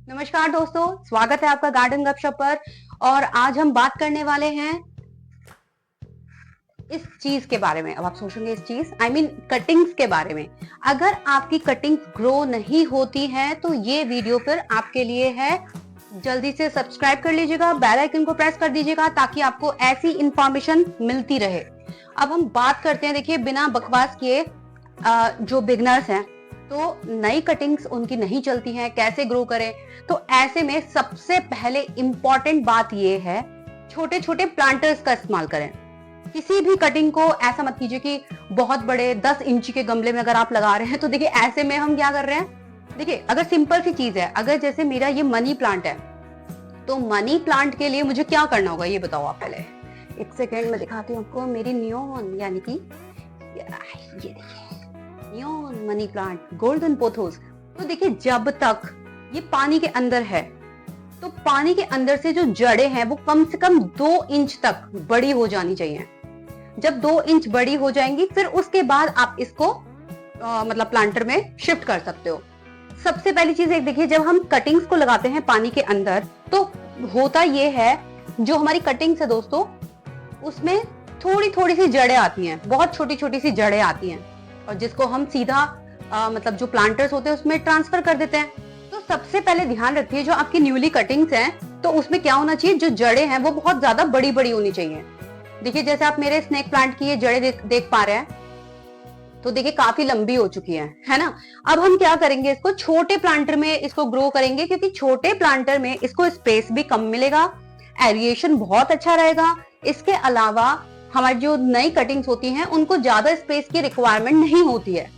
नमस्कार दोस्तों, स्वागत है आपका गार्डन गपशप पर। और आज हम बात करने वाले हैं इस चीज के बारे में। अब आप सोचेंगे इस चीज कटिंग्स के बारे में। अगर आपकी कटिंग्स ग्रो नहीं होती हैं तो ये वीडियो फिर आपके लिए है। जल्दी से सब्सक्राइब कर लीजिएगा, बेल आइकन को प्रेस कर दीजिएगा ताकि आपको ऐसी इंफॉर्मेशन मिलती रहे। अब हम बात करते हैं, देखिए बिना बकवास किए, जो बिगनर्स हैं तो नई कटिंग्स उनकी नहीं चलती हैं, कैसे ग्रो करें। तो ऐसे में सबसे पहले इंपॉर्टेंट बात यह है, छोटे छोटे प्लांटर्स का इस्तेमाल करें। किसी भी कटिंग को ऐसा मत कीजिए कि बहुत बड़े 10 इंच के गमले में अगर आप लगा रहे हैं तो देखिए ऐसे में हम क्या कर रहे हैं। देखिए अगर सिंपल सी चीज है, अगर जैसे मेरा ये मनी प्लांट है तो मनी प्लांट के लिए मुझे क्या करना होगा ये बताओ आप पहले। एक सेकेंड में दिखाती हूँ आपको मेरी नियोन, यानी कि ये देखिए neon money plant golden pothos. तो देखिए जब तक ये पानी के अंदर है तो पानी के अंदर से जो जड़ें हैं वो कम से कम 2 इंच तक बड़ी हो जानी चाहिए। जब 2 इंच बड़ी हो जाएंगी फिर उसके बाद आप इसको मतलब प्लांटर में शिफ्ट कर सकते हो। सबसे पहली चीज एक देखिए, जब हम कटिंग्स को लगाते हैं पानी के अंदर तो होता ये है, जो हमारी कटिंग्स है दोस्तों उसमें थोड़ी थोड़ी सी जड़ें आती हैं, बहुत छोटी छोटी सी जड़ें आती हैं, और जिसको हम सीधा मतलब जो प्लांटर्स होते हैं उसमें ट्रांसफर कर देते हैं। तो सबसे पहले ध्यान रखिए, जो आपकी न्यूली कटिंग्स हैं तो उसमें क्या होना चाहिए, जो जड़ें हैं वो बहुत ज्यादा बड़ी बड़ी होनी चाहिए। देखिए जैसे आप मेरे स्नेक प्लांट की ये जड़ें देख पा रहे हैं, तो देखिए काफी लंबी हो चुकी है ना। अब हम क्या करेंगे, इसको छोटे प्लांटर में इसको ग्रो करेंगे, क्योंकि छोटे प्लांटर में इसको स्पेस भी कम मिलेगा, एरिएशन बहुत अच्छा रहेगा। इसके अलावा हमारी जो नई कटिंग्स होती हैं उनको ज्यादा स्पेस की रिक्वायरमेंट नहीं होती है।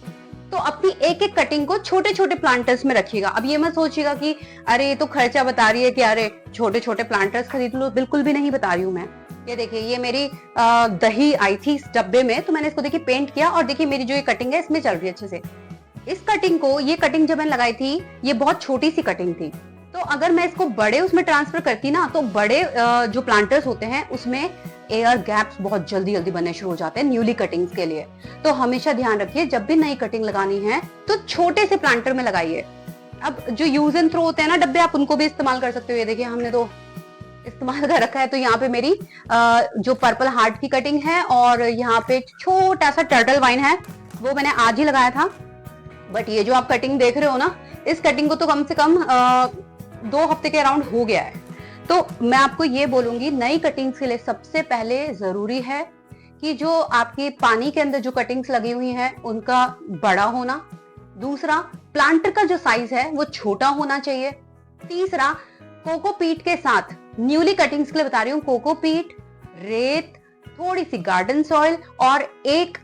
तो अपनी एक एक कटिंग को छोटे छोटे प्लांटर्स में रखिएगा। अब ये मत सोचिएगा कि अरे ये तो खर्चा बता रही है कि अरे छोटे छोटे प्लांटर्स खरीद लो, बिल्कुल भी नहीं बता रही हूँ मैं। ये देखिए ये मेरी दही आई थी इस डब्बे में, तो मैंने इसको देखिए पेंट किया और देखिए मेरी जो ये कटिंग है इसमें चल रही है अच्छे से। इस कटिंग को, ये कटिंग जब मैंने लगाई थी ये बहुत छोटी सी कटिंग थी, तो अगर मैं इसको बड़े उसमें ट्रांसफर करती ना तो बड़े जो प्लांटर्स होते हैं उसमें एयर गैप्स बहुत जल्दी जल्दी बनने शुरू हो जाते हैं न्यूली कटिंग्स के लिए। तो हमेशा ध्यान रखिए जब भी नई कटिंग लगानी है तो छोटे से प्लांटर में लगाइए। अब जो यूज एंड थ्रो होते हैं ना डब्बे, आप उनको भी इस्तेमाल कर सकते हो। ये देखिए हमने तो इस्तेमाल कर रखा है। तो यहाँ पे मेरी जो पर्पल हार्ट की कटिंग है और यहाँ पे छोटा सा टर्टल वाइन है, वो मैंने आज ही लगाया था। बट ये जो आप कटिंग देख रहे हो ना, इस कटिंग को तो कम से कम 2 हफ्ते के अराउंड हो गया है। तो मैं आपको ये बोलूंगी, नई कटिंग्स के लिए सबसे पहले जरूरी है कि जो आपकी पानी के अंदर जो कटिंग्स लगी हुई हैं उनका बड़ा होना। दूसरा, प्लांटर का जो साइज है वो छोटा होना चाहिए। तीसरा, कोकोपीट के साथ, न्यूली कटिंग्स के लिए बता रही हूँ, कोकोपीट, रेत, थोड़ी सी गार्डन सॉइल और एक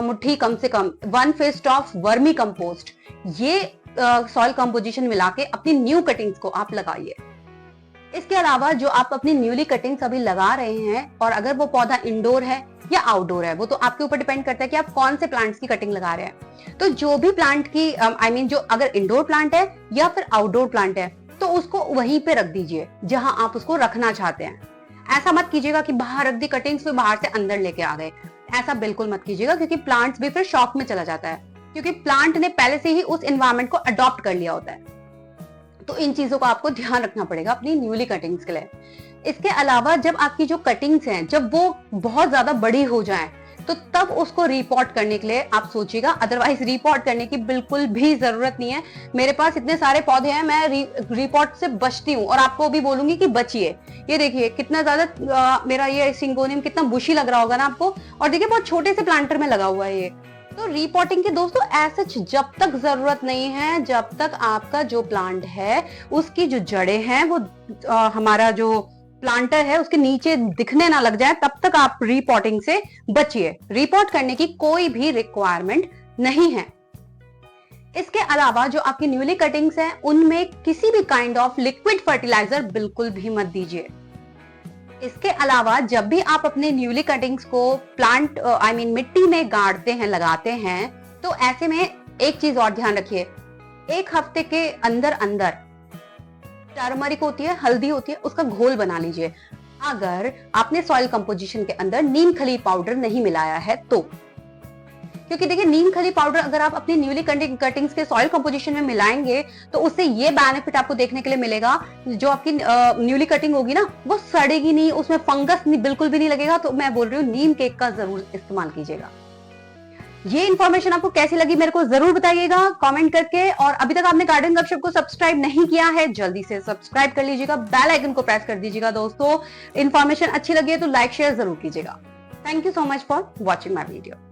मुट्ठी कम से कम 1 फिस्ट ऑफ वर्मी कंपोस्ट, ये सॉइल कंपोजिशन मिला के अपनी न्यू कटिंग्स को आप लगाइए। इसके अलावा जो आप अपनी न्यूली कटिंग्स अभी लगा रहे हैं, और अगर वो पौधा इंडोर है या आउटडोर है, वो तो आपके ऊपर डिपेंड करता है कि आप कौन से प्लांट्स की कटिंग लगा रहे हैं। तो जो भी प्लांट की जो अगर इंडोर प्लांट है या फिर आउटडोर प्लांट है तो उसको वहीं पे रख दीजिए जहां आप उसको रखना चाहते हैं। ऐसा मत कीजिएगा कि बाहर रख दी कटिंग्स फिर बाहर से अंदर लेके आ गए, ऐसा बिल्कुल मत कीजिएगा, क्योंकि प्लांट्स भी फिर शॉक में चला जाता है, क्योंकि प्लांट ने पहले से ही उस एनवायरनमेंट को अडॉप्ट कर लिया होता है। तो इन चीजों का आपको ध्यान रखना पड़ेगा अपनी न्यूली कटिंग्स के लिए। इसके अलावा जब आपकी जो कटिंग्स हैं जब वो बहुत ज्यादा बड़ी हो जाएं तो तब उसको रिपोर्ट करने के लिए आप सोचिएगा, अदरवाइज रिपोर्ट करने की बिल्कुल भी जरूरत नहीं है। मेरे पास इतने सारे पौधे हैं, मैं रिपोर्ट से बचती हूँ और आपको भी बोलूंगी कि बचिए। ये देखिए कितना ज्यादा मेरा ये सिंगोनियम कितना बुशी लग रहा होगा ना आपको, और देखिए बहुत छोटे से प्लांटर में लगा हुआ है ये। तो रिपोर्टिंग की दोस्तों ऐसा जब तक जरूरत नहीं है, जब तक आपका जो प्लांट है उसकी जो जड़ें हैं वो हमारा जो प्लांटर है उसके नीचे दिखने ना लग जाए, तब तक आप रिपोर्टिंग से बचिए। रिपोर्ट करने की कोई भी रिक्वायरमेंट नहीं है। इसके अलावा जो आपकी न्यूली कटिंग्स हैं उनमें किसी भी काइंड ऑफ लिक्विड फर्टिलाइजर बिल्कुल भी मत दीजिए। इसके अलावा जब भी आप अपने न्यूली कटिंग्स को प्लांट मिट्टी में गाड़ते हैं, लगाते हैं, तो ऐसे में एक चीज और ध्यान रखिए, 1 हफ्ते के अंदर अंदर टर्मरिक होती है, हल्दी होती है, उसका घोल बना लीजिए। अगर आपने सॉइल कंपोजिशन के अंदर नीम खली पाउडर नहीं मिलाया है तो क्योंकि देखिए नीम खली पाउडर अगर आप अपनी न्यूली कटिंग्स के सॉइल कंपोजिशन में मिलाएंगे तो उससे ये बेनिफिट आपको देखने के लिए मिलेगा, जो आपकी न्यूली कटिंग होगी ना वो सड़ेगी नहीं, उसमें फंगस बिल्कुल भी नहीं लगेगा। तो मैं बोल रही हूँ नीम केक का जरूर इस्तेमाल कीजिएगा। ये इन्फॉर्मेशन आपको कैसी लगी मेरे को जरूर बताइएगा कमेंट करके। और अभी तक आपने गार्डन गपशप को सब्सक्राइब नहीं किया है, जल्दी से सब्सक्राइब कर लीजिएगा, बेल आइकन को प्रेस कर दीजिएगा। दोस्तों इन्फॉर्मेशन अच्छी लगी है तो लाइक शेयर जरूर कीजिएगा। Thank you so much for watching my video.